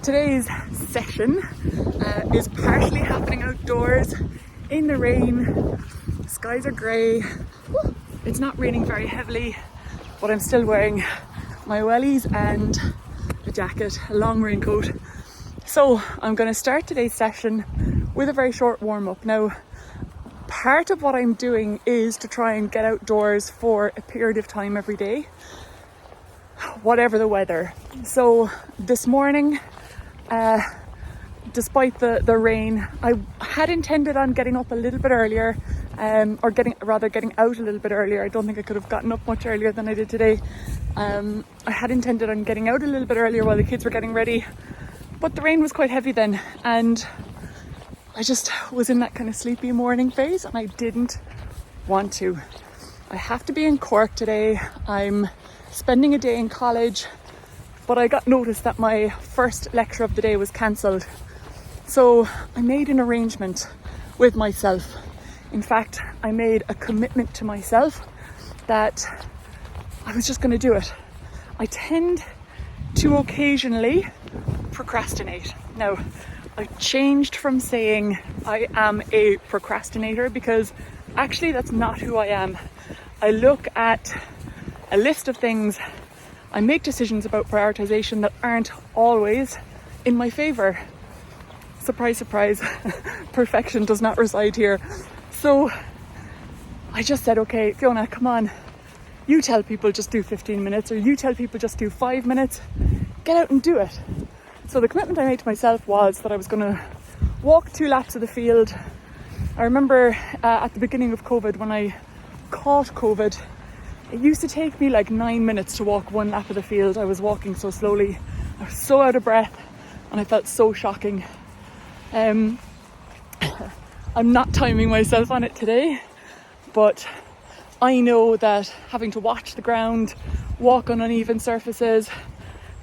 Today's session is partially happening outdoors in the rain. Skies are grey. It's not raining very heavily, but I'm still wearing my wellies and a jacket, a long raincoat. So I'm going to start today's session with a very short warm-up. Now, part of what I'm doing is to try and get outdoors for a period of time every day, whatever the weather. So this morning, despite the rain, I had intended on getting up a little bit earlier, or getting out a little bit earlier. I don't think I could have gotten up much earlier than I did today. I had intended on getting out a little bit earlier while the kids were getting ready, but the rain was quite heavy then, and I just was in that kind of sleepy morning phase, and I didn't want to. I have to be in Cork today. I'm spending a day in college, but I got notice that my first lecture of the day was cancelled. So I made an arrangement with myself. In fact, I made a commitment to myself that I was just going to do it. I tend to occasionally procrastinate. Now, I've changed from saying I am a procrastinator, because actually that's not who I am. I look at a list of things, I make decisions about prioritization that aren't always in my favour. Surprise, surprise, perfection does not reside here. So I just said, okay, Fiona, come on. You tell people just do 15 minutes, or you tell people just do 5 minutes. Get out and do it. So the commitment I made to myself was that I was going to walk 2 laps of the field. I remember at the beginning of COVID, when I caught COVID, it used to take me like 9 minutes to walk 1 lap of the field. I was walking so slowly. I was so out of breath, and I felt so shocking. I'm not timing myself on it today, but I know that having to watch the ground, walk on uneven surfaces,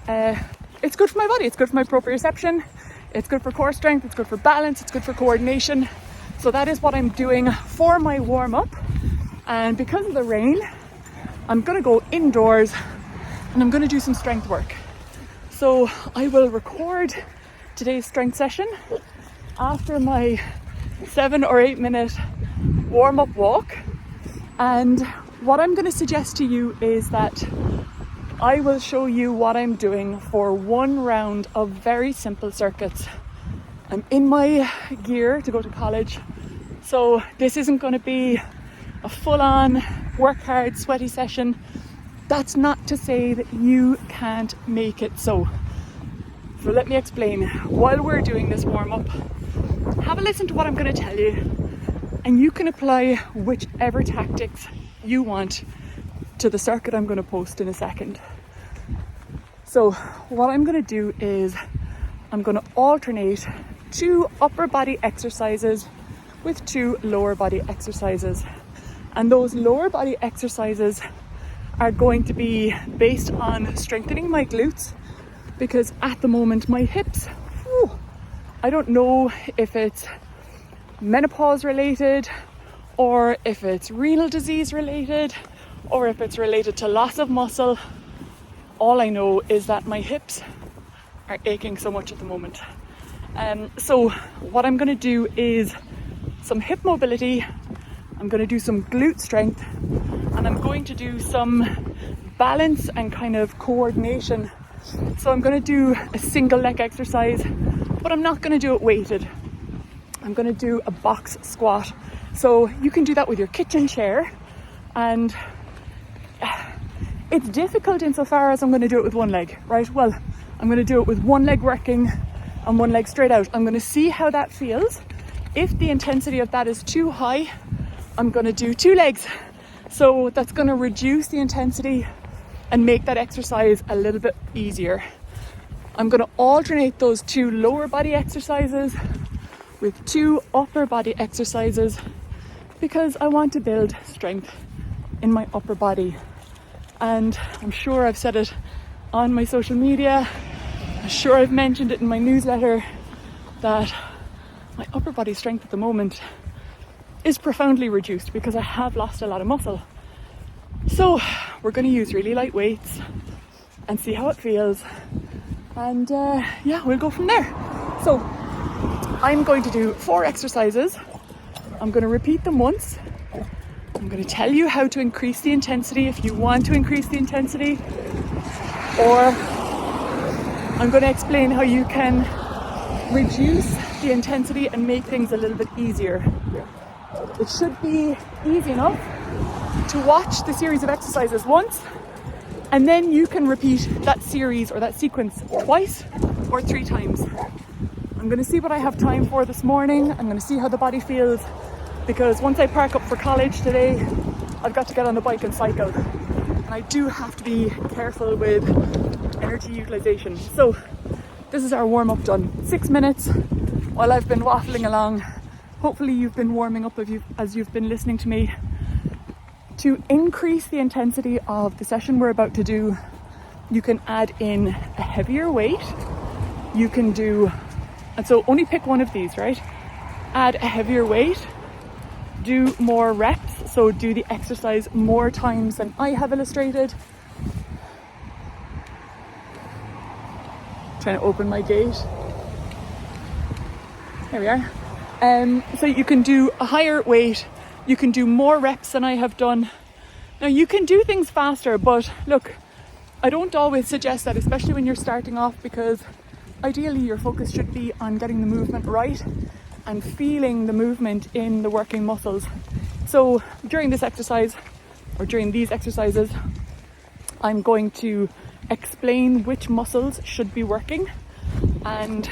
it's good for my body. It's good for my proprioception. It's good for core strength. It's good for balance. It's good for coordination. So that is what I'm doing for my warm-up. And because of the rain, I'm going to go indoors and I'm going to do some strength work. So I will record today's strength session after my 7 or 8 minute warm-up walk. And what I'm going to suggest to you is that I will show you what I'm doing for 1 round of very simple circuits. I'm in my gear to go to college, so this isn't going to be a full-on work hard sweaty session. That's not to say that you can't make it so let me explain. While we're doing this warm-up, have a listen to what I'm going to tell you, and you can apply whichever tactics you want to the circuit I'm going to post in a second. So what I'm going to do is I'm going to alternate 2 upper body exercises with 2 lower body exercises. And those lower body exercises are going to be based on strengthening my glutes, because at the moment my hips, I don't know if it's menopause related, or if it's renal disease related, or if it's related to loss of muscle. All I know is that my hips are aching so much at the moment. So what I'm going to do is some hip mobility, I'm going to do some glute strength, and I'm going to do some balance and kind of coordination. So I'm going to do a single leg exercise, but I'm not going to do it weighted. I'm going to do a box squat. So you can do that with your kitchen chair, and it's difficult insofar as I'm going to do it with 1 leg, right? Well, I'm going to do it with 1 leg working and 1 leg straight out. I'm going to see how that feels. If the intensity of that is too high, I'm going to do 2 legs. So that's going to reduce the intensity and make that exercise a little bit easier. I'm going to alternate those 2 lower body exercises with 2 upper body exercises, because I want to build strength in my upper body. And I'm sure I've said it on my social media, I'm sure I've mentioned it in my newsletter, that my upper body strength at the moment is profoundly reduced because I have lost a lot of muscle. So we're going to use really light weights and see how it feels. And we'll go from there. So I'm going to do 4 exercises. I'm going to repeat them once. I'm going to tell you how to increase the intensity if you want to increase the intensity, or I'm going to explain how you can reduce the intensity and make things a little bit easier. It should be easy enough to watch the series of exercises once, and then you can repeat that series or that sequence twice or 3 times. I'm going to see what I have time for this morning. I'm going to see how the body feels, because once I park up for college today, I've got to get on the bike and cycle. And I do have to be careful with energy utilization. So this is our warm-up done. 6 minutes while I've been waffling along. Hopefully you've been warming up as you've been listening to me. To increase the intensity of the session we're about to do, you can add in a heavier weight. You can do, and so only pick one of these, right? Add a heavier weight, do more reps, so do the exercise more times than I have illustrated. Trying to open my gate. There we are. So you can do a higher weight, you can do more reps than I have done. Now you can do things faster, but look, I don't always suggest that, especially when you're starting off, because ideally your focus should be on getting the movement right and feeling the movement in the working muscles. So during this exercise, or during these exercises, I'm going to explain which muscles should be working. And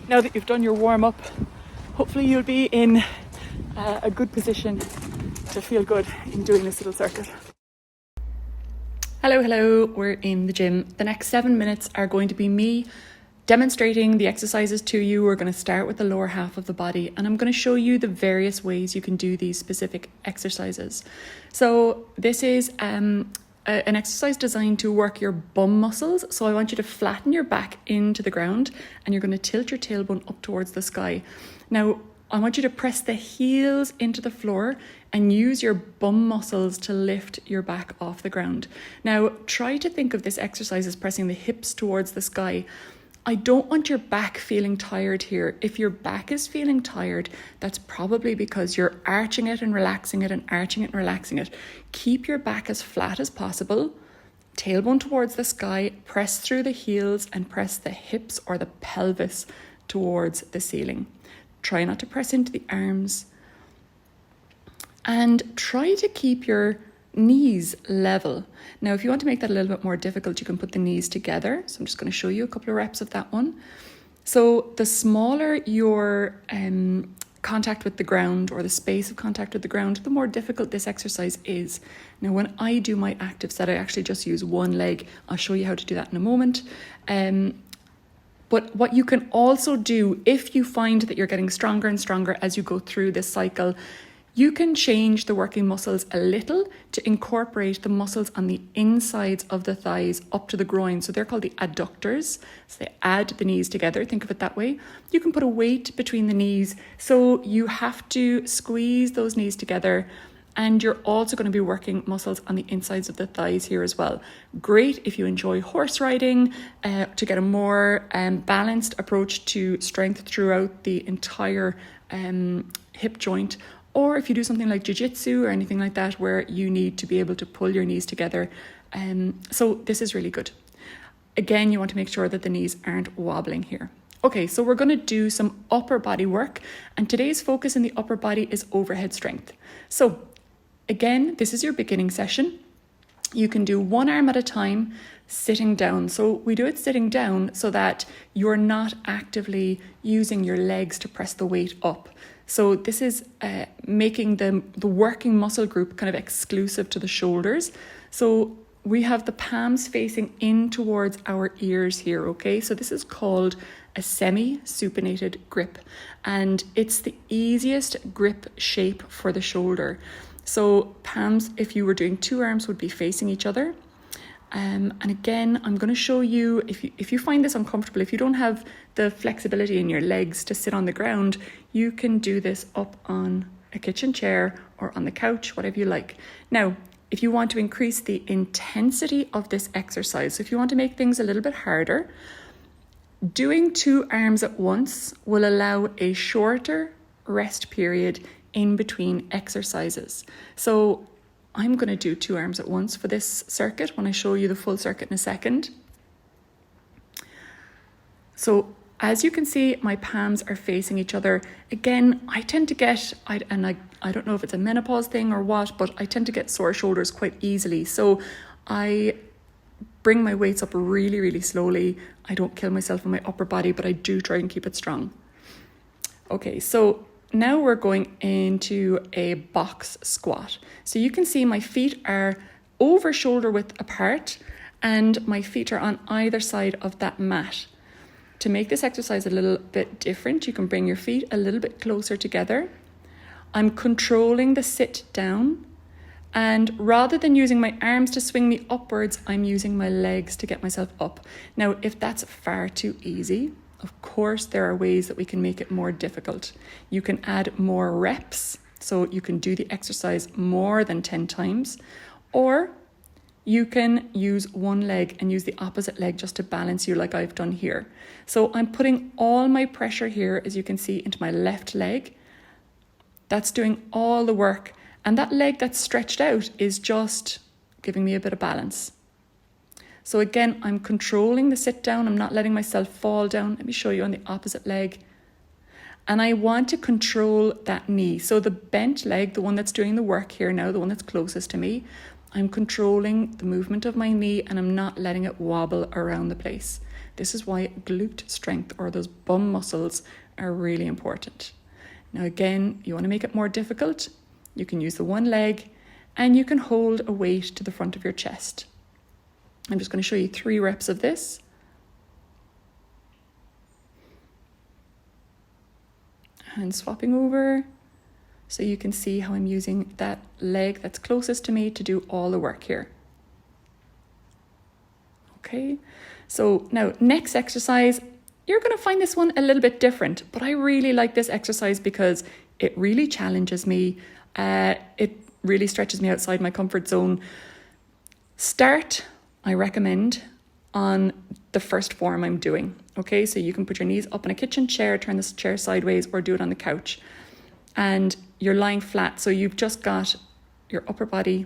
now that you've done your warm-up, hopefully you'll be in a good position to feel good in doing this little circuit. Hello, we're in the gym. The next 7 minutes are going to be me demonstrating the exercises to you. We're going to start with the lower half of the body, and I'm going to show you the various ways you can do these specific exercises. So this is an exercise designed to work your bum muscles. So I want you to flatten your back into the ground, and you're going to tilt your tailbone up towards the sky. Now, I want you to press the heels into the floor and use your bum muscles to lift your back off the ground. Now, try to think of this exercise as pressing the hips towards the sky. I don't want your back feeling tired here. If your back is feeling tired, that's probably because you're arching it and relaxing it and arching it and relaxing it. Keep your back as flat as possible. Tailbone towards the sky, press through the heels and press the hips or the pelvis towards the ceiling. Try not to press into the arms. And try to keep your knees level. Now, if you want to make that a little bit more difficult, you can put the knees together. So I'm just going to show you a couple of reps of that one. So the smaller your contact with the ground, or the space of contact with the ground, the more difficult this exercise is. Now, when I do my active set, I actually just use one leg. I'll show you how to do that in a moment. But what you can also do, if you find that you're getting stronger and stronger as you go through this cycle, you can change the working muscles a little to incorporate the muscles on the insides of the thighs up to the groin. So they're called the adductors. So they add the knees together. Think of it that way. You can put a weight between the knees. So you have to squeeze those knees together. And you're also going to be working muscles on the insides of the thighs here as well. Great if you enjoy horse riding, to get a more balanced approach to strength throughout the entire hip joint. Or if you do something like jiu-jitsu or anything like that, where you need to be able to pull your knees together. So this is really good. Again, you want to make sure that the knees aren't wobbling here. Okay, so we're going to do some upper body work. And today's focus in the upper body is overhead strength. So again, this is your beginning session. You can do one arm at a time, sitting down. So we do it sitting down so that you're not actively using your legs to press the weight up. So this is making the working muscle group kind of exclusive to the shoulders. So we have the palms facing in towards our ears here, okay? So this is called a semi-supinated grip, and it's the easiest grip shape for the shoulder. So palms, if you were doing 2 arms, would be facing each other. And again, I'm going to show you, if you find this uncomfortable, if you don't have the flexibility in your legs to sit on the ground, you can do this up on a kitchen chair or on the couch, whatever you like. Now, if you want to increase the intensity of this exercise, so if you want to make things a little bit harder, Doing 2 arms at once will allow a shorter rest period in between exercises. So I'm going to do 2 arms at once for this circuit when I show you the full circuit in a second. So as you can see, my palms are facing each other. Again, I tend to get, I don't know if it's a menopause thing or what, but I tend to get sore shoulders quite easily. So I bring my weights up really, really slowly. I don't kill myself in my upper body, but I do try and keep it strong. Okay, so now we're going into a box squat. So you can see my feet are over shoulder width apart and my feet are on either side of that mat. To make this exercise a little bit different, you can bring your feet a little bit closer together. I'm controlling the sit down, and rather than using my arms to swing me upwards, I'm using my legs to get myself up. Now, if that's far too easy, of course, there are ways that we can make it more difficult. You can add more reps, so you can do the exercise more than 10 times, or you can use one leg and use the opposite leg just to balance you like I've done here. So I'm putting all my pressure here, as you can see, into my left leg. That's doing all the work. And that leg that's stretched out is just giving me a bit of balance. So again, I'm controlling the sit down. I'm not letting myself fall down. Let me show you on the opposite leg. And I want to control that knee. So the bent leg, the one that's doing the work here now, the one that's closest to me, I'm controlling the movement of my knee and I'm not letting it wobble around the place. This is why glute strength, or those bum muscles, are really important. Now again, you want to make it more difficult, you can use the one leg and you can hold a weight to the front of your chest. I'm just going to show you 3 reps of this. And swapping over. So you can see how I'm using that leg that's closest to me to do all the work here. Okay, so now next exercise, you're going to find this one a little bit different, but I really like this exercise because it really challenges me. It really stretches me outside my comfort zone. Start, I recommend, on the first form I'm doing. Okay, so you can put your knees up in a kitchen chair, turn the chair sideways, or do it on the couch. And you're lying flat, so you've just got your upper body,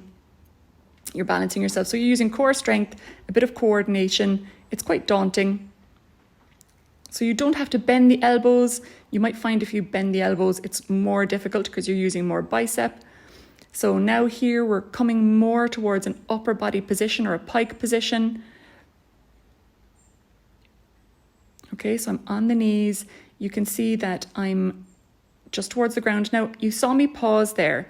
you're balancing yourself. So you're using core strength, a bit of coordination. It's quite daunting. So you don't have to bend the elbows. You might find if you bend the elbows, it's more difficult because you're using more bicep. So now here we're coming more towards an upper body position or a pike position. Okay, so I'm on the knees. You can see that I'm just towards the ground. Now, you saw me pause there.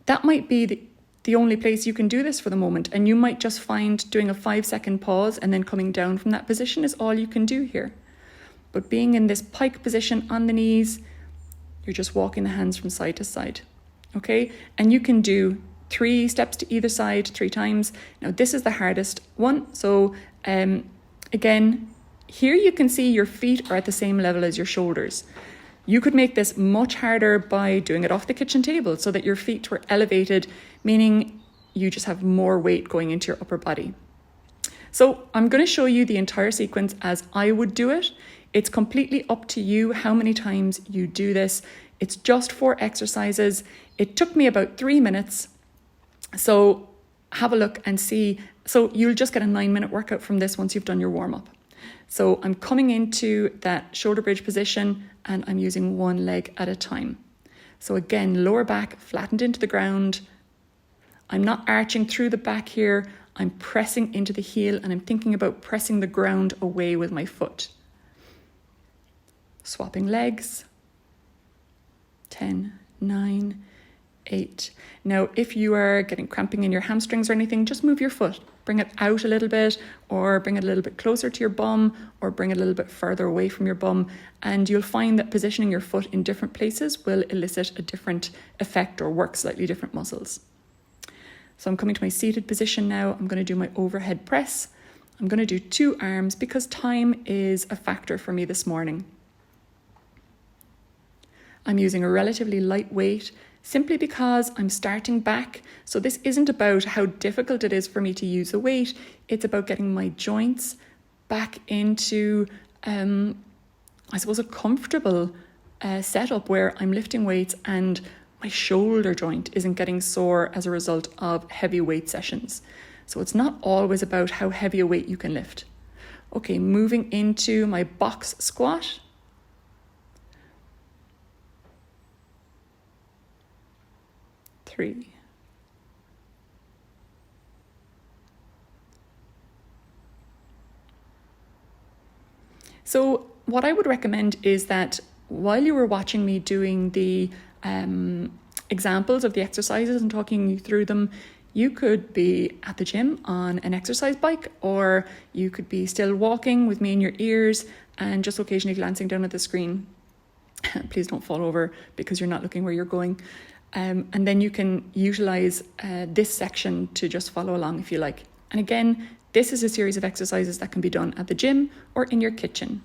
That might be the only place you can do this for the moment, and you might just find doing a 5-second pause and then coming down from that position is all you can do here. But being in this pike position on the knees, you're just walking the hands from side to side, okay? And you can do 3 steps to either side 3 times. Now, this is the hardest one. So again, here you can see your feet are at the same level as your shoulders. You could make this much harder by doing it off the kitchen table so that your feet were elevated, meaning you just have more weight going into your upper body. So I'm going to show you the entire sequence as I would do it. It's completely up to you how many times you do this. It's just 4 exercises. It took me about 3 minutes. So have a look and see. So you'll just get a 9-minute workout from this once you've done your warm-up. So I'm coming into that shoulder bridge position and I'm using one leg at a time. So again, lower back flattened into the ground. I'm not arching through the back here. I'm pressing into the heel and I'm thinking about pressing the ground away with my foot. Swapping legs. 10, 9, 8. Now, if you are getting cramping in your hamstrings or anything, just move your foot. Bring it out a little bit, or bring it a little bit closer to your bum, or bring it a little bit further away from your bum. And you'll find that positioning your foot in different places will elicit a different effect or work slightly different muscles. So I'm coming to my seated position now. I'm going to do my overhead press. I'm going to do 2 arms because time is a factor for me this morning. I'm using a relatively light weight simply because I'm starting back. So this isn't about how difficult it is for me to use the weight. It's about getting my joints back into I suppose, a comfortable setup where I'm lifting weights and my shoulder joint isn't getting sore as a result of heavy weight sessions. So it's not always about how heavy a weight you can lift. Okay, moving into my box squat. Three. So what I would recommend is that while you were watching me doing the examples of the exercises and talking you through them, you could be at the gym on an exercise bike, or you could be still walking with me in your ears and just occasionally glancing down at the screen. Please don't fall over because you're not looking where you're going. And then you can utilize this section to just follow along if you like. And again, this is a series of exercises that can be done at the gym or in your kitchen.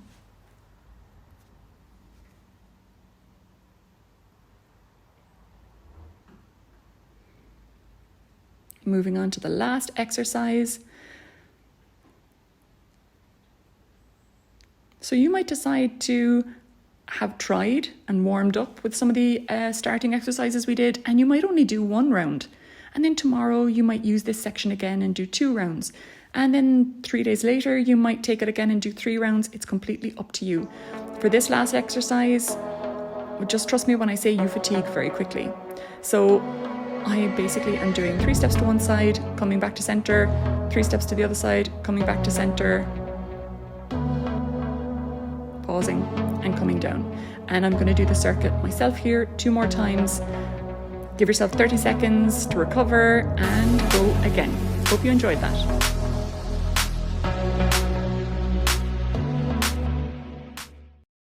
Moving on to the last exercise. So you might decide to have tried and warmed up with some of the starting exercises we did, and you might only do 1 round. And then tomorrow you might use this section again and do 2 rounds. And then 3 days later, you might take it again and do 3 rounds. It's completely up to you. For this last exercise, just trust me when I say you fatigue very quickly. So I basically am doing 3 steps to one side, coming back to center, 3 steps to the other side, coming back to center, pausing and coming down. And I'm going to do the circuit myself here 2 more times. Give yourself 30 seconds to recover and go again. Hope you enjoyed that.